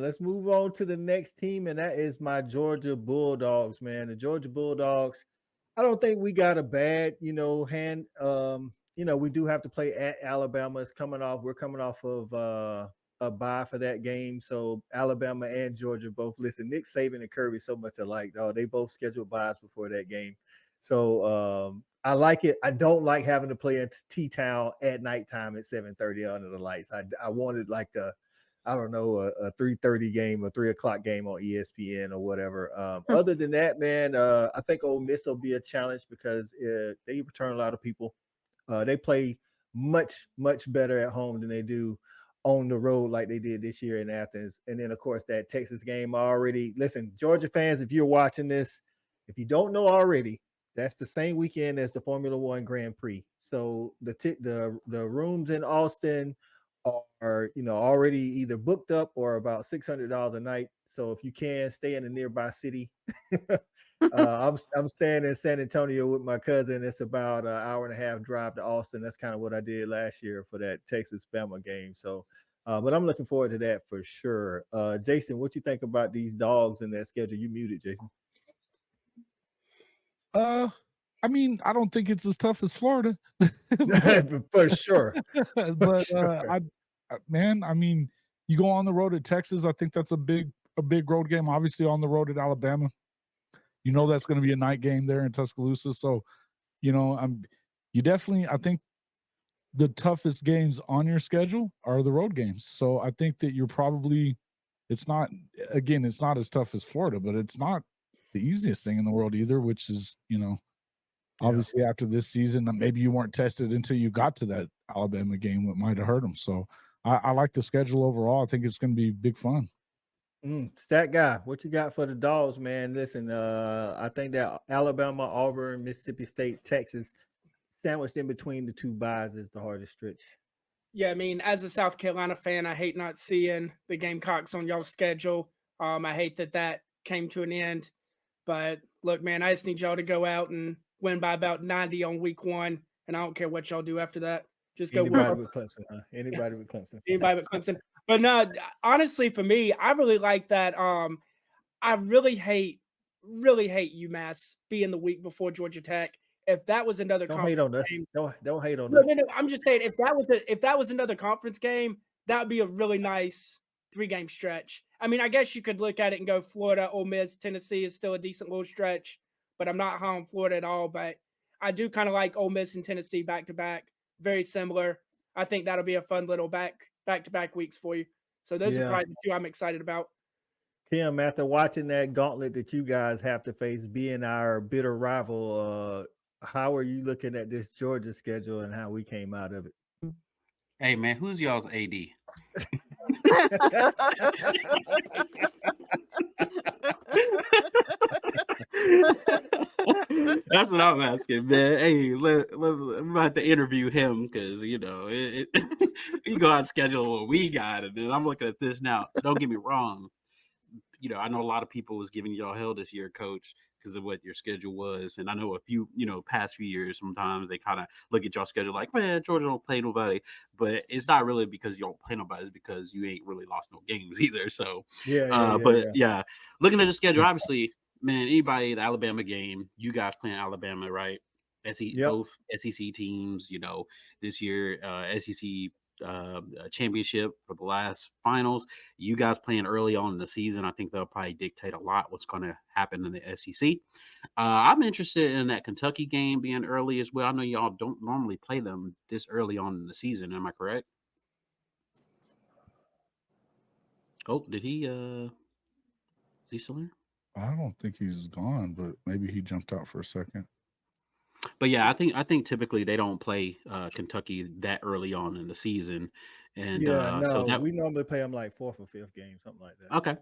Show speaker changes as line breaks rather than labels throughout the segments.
let's move on to the next team, and that is my Georgia Bulldogs, man. The Georgia Bulldogs. I don't think we got a bad, hand. We do have to play at Alabama. We're coming off of a bye for that game. So Alabama and Georgia both listen. Nick Saban and Kirby so much alike. Oh, they both scheduled byes before that game. So I like it. I don't like having to play in T-Town at nighttime at 7:30 under the lights. I wanted like I don't know, a 3:30 game, a 3 o'clock game on ESPN or whatever. Other than that, man, I think Ole Miss will be a challenge because they return a lot of people. They play much, much better at home than they do on the road like they did this year in Athens. And then, of course, that Texas game already. Listen, Georgia fans, if you're watching this, if you don't know already, that's the same weekend as the Formula One Grand Prix. So the rooms in Austin are already either booked up or about $600 a night. So if you can stay in a nearby city, I'm staying in San Antonio with my cousin. It's about an hour and a half drive to Austin. That's kind of what I did last year for that Texas Bama game. So, but I'm looking forward to that for sure. Jason, what you think about these dogs in that schedule? You muted, Jason.
I mean, I don't think it's as tough as Florida.
For sure.
But man, I mean, you go on the road at Texas. I think that's a big road game. Obviously, on the road at Alabama, that's going to be a night game there in Tuscaloosa. So, you definitely. I think the toughest games on your schedule are the road games. So I think that you're probably. It's not as tough as Florida, but it's not the easiest thing in the world either. Which is, obviously after this season, maybe you weren't tested until you got to that Alabama game. What might have hurt them. So I like the schedule overall. I think it's going to be big fun.
Stat guy, what you got for the dogs, man? Listen, I think that Alabama, Auburn, Mississippi State, Texas, sandwiched in between the two byes is the hardest stretch.
Yeah, I mean, as a South Carolina fan, I hate not seeing the Gamecocks on y'all's schedule. I hate that came to an end. But look, man, I just need y'all to go out and win by about 90 on week 1, and I don't care what y'all do after that. Just go
Anybody with Clemson, huh? Anybody with Clemson.
Anybody with Clemson. But no, honestly, for me, I really like that. I really hate UMass being the week before Georgia Tech. If that was another
don't hate on us.
Game,
don't hate on us.
No. I'm just saying if that was another conference game, that would be a really nice 3-game stretch. I mean, I guess you could look at it and go Florida, Ole Miss, Tennessee is still a decent little stretch, but I'm not high on Florida at all. But I do kind of like Ole Miss and Tennessee back to back, very similar. I think that'll be a fun little back to back weeks for you. So those are probably the two I'm excited about.
Tim, after watching that gauntlet that you guys have to face, being our bitter rival, how are you looking at this Georgia schedule and how we came out of it?
Hey man, who's y'all's AD? That's what I'm asking, man. Hey, I'm about to interview him because you go out and schedule what we got, and then I'm looking at this now. Don't get me wrong. I know a lot of people was giving y'all hell this year, Coach, because of what your schedule was. And I know a few, past few years, sometimes they kind of look at y'all schedule like, man, Georgia don't play nobody. But it's not really because you don't play nobody. It's because you ain't really lost no games either. So, looking at the schedule, obviously, man, anybody, the Alabama game, you guys playing Alabama, right? Both SEC teams, this year, SEC championship for the last finals. You guys playing early on in the season, I think that'll probably dictate a lot what's going to happen in the SEC. I'm interested in that Kentucky game being early as well. I know y'all don't normally play them this early on in the season. Am I correct? Oh, did he? Is he still there?
I don't think he's gone, but maybe he jumped out for a second.
But yeah, I think typically they don't play Kentucky that early on in the season, and
we normally play them like 4th or 5th game, something like that.
Okay,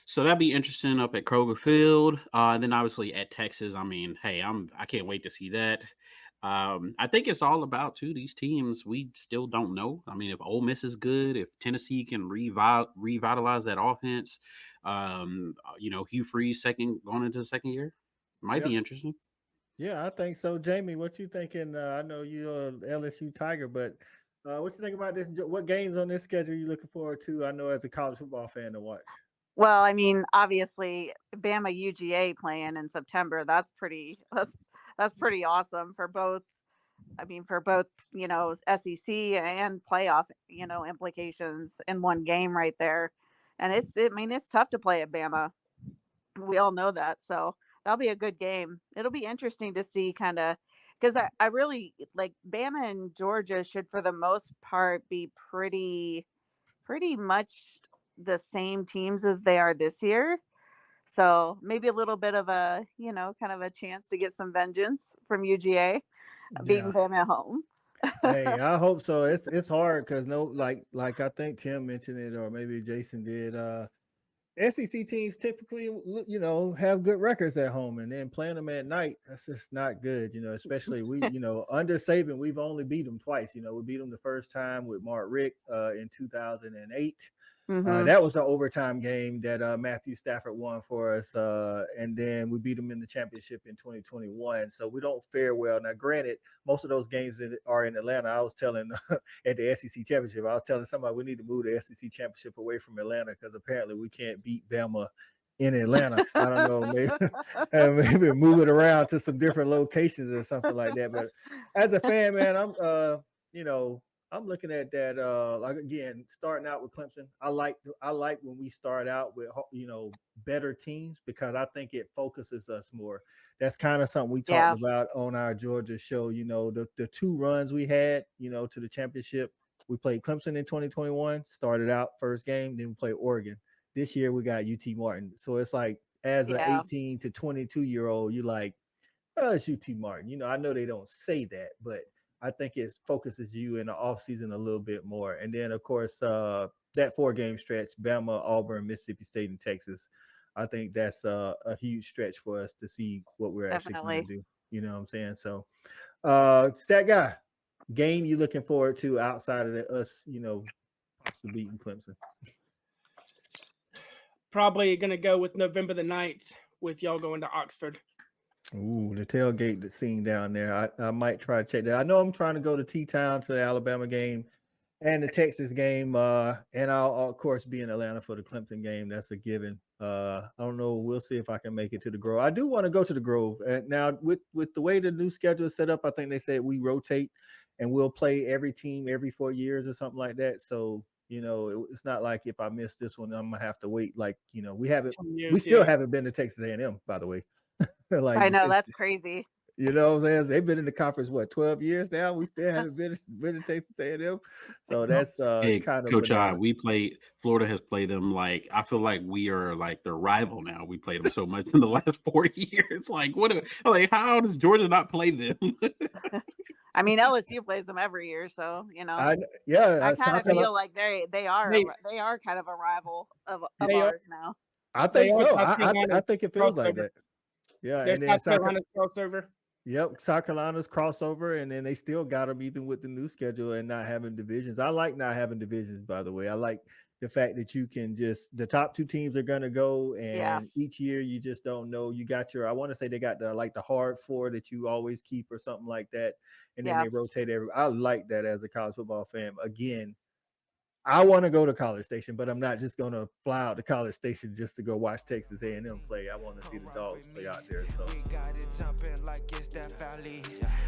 so that'd be interesting up at Kroger Field. And then obviously at Texas. I mean, hey, I can't wait to see that. I think it's all about these teams. We still don't know. I mean, if Ole Miss is good, if Tennessee can revitalize that offense, Hugh Freeze going into the second year might be interesting.
Yeah, I think so. Jamie, what you thinking? I know you're a LSU Tiger, but What you think about this? What games on this schedule you looking forward to? I know as a college football fan to watch.
Well, I mean, obviously, Bama UGA playing in September. That's pretty awesome for both. I mean, for both, SEC and playoff, implications in one game right there. And it's tough to play at Bama. We all know that. So that'll be a good game. It'll be interesting to see kind of because I really like Bama and Georgia should for the most part be pretty much the same teams as they are this year. So maybe a little bit of a, kind of a chance to get some vengeance from UGA beating
Yeah.
Bama at home.
Hey, I hope so. It's hard because like I think Tim mentioned it or maybe Jason did. SEC teams typically, have good records at home, and then playing them at night, that's just not good. Especially we, under Saban, we've only beat them twice. We beat them the first time with Mark Richt in 2008.
Mm-hmm.
That was an overtime game that Matthew Stafford won for us, and then we beat them in the championship in 2021. So we don't fare well. Now, granted, most of those games are in Atlanta. I was telling at the SEC championship, I was telling somebody we need to move the SEC championship away from Atlanta because apparently we can't beat Bama in Atlanta. I don't know, maybe move it around to some different locations or something like that. But as a fan, man, I'm looking at that. Like again, starting out with Clemson, I like when we start out with better teams because I think it focuses us more. That's kind of something we talked about on our Georgia show. The two runs we had, to the championship. We played Clemson in 2021, started out first game, then we played Oregon. This year we got UT Martin. So it's like as an 18 to 22-year-old, you're like, oh, it's UT Martin. I know they don't say that, but I think it focuses you in the offseason a little bit more. And then, of course, that 4-game stretch, Bama, Auburn, Mississippi State, and Texas. I think that's a huge stretch for us to see what we're actually going to do. You know what I'm saying? So, Stat Guy, game you looking forward to outside of us, possibly beating Clemson?
Probably going to go with November the 9th with y'all going to Oxford.
Ooh, the tailgate scene down there. I might try to check that. I know I'm trying to go to T-Town to the Alabama game and the Texas game. And I'll of course be in Atlanta for the Clemson game. That's a given. I don't know. We'll see if I can make it to the Grove. I do want to go to the Grove. Now with the way the new schedule is set up, I think they said we rotate and we'll play every team every 4 years or something like that. So it's not like if I miss this one, I'm gonna have to wait. Like we still haven't been to Texas A&M, by the way.
Like I know that's crazy.
You know what I'm saying? They've been in the conference 12 years now. We still haven't been to Texas A&M. So that's kind of
Coach. Florida has played them like I feel like we are like their rival now. We played them so much in the last 4 years. Like how does Georgia not play them?
I mean, LSU plays them every year, so I kind of feel like they are kind of a rival of ours now.
I think so. I think it feels like that. Yeah, and then
South Carolina's crossover.
Yep, South Carolina's crossover, and then they still got them even with the new schedule and not having divisions. I like not having divisions, by the way. I like the fact that you can the top 2 teams are gonna go, and each year you just don't know. You got I want to say they got the hard 4 that you always keep or something like that, and then they rotate I like that as a college football fan. Again, I want to go to College Station, but I'm not just going to fly out to College Station just to go watch Texas A&M play. I want to see the dogs play out there. So we got it jumping like it's that valley.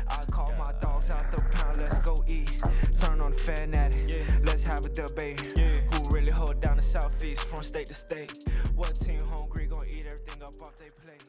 I call my dogs out the pound. Let's go eat. Turn on the fanatic. Let's have a debate. Who really hold down the Southeast from state to state? What team hungry gonna eat everything up off they plate?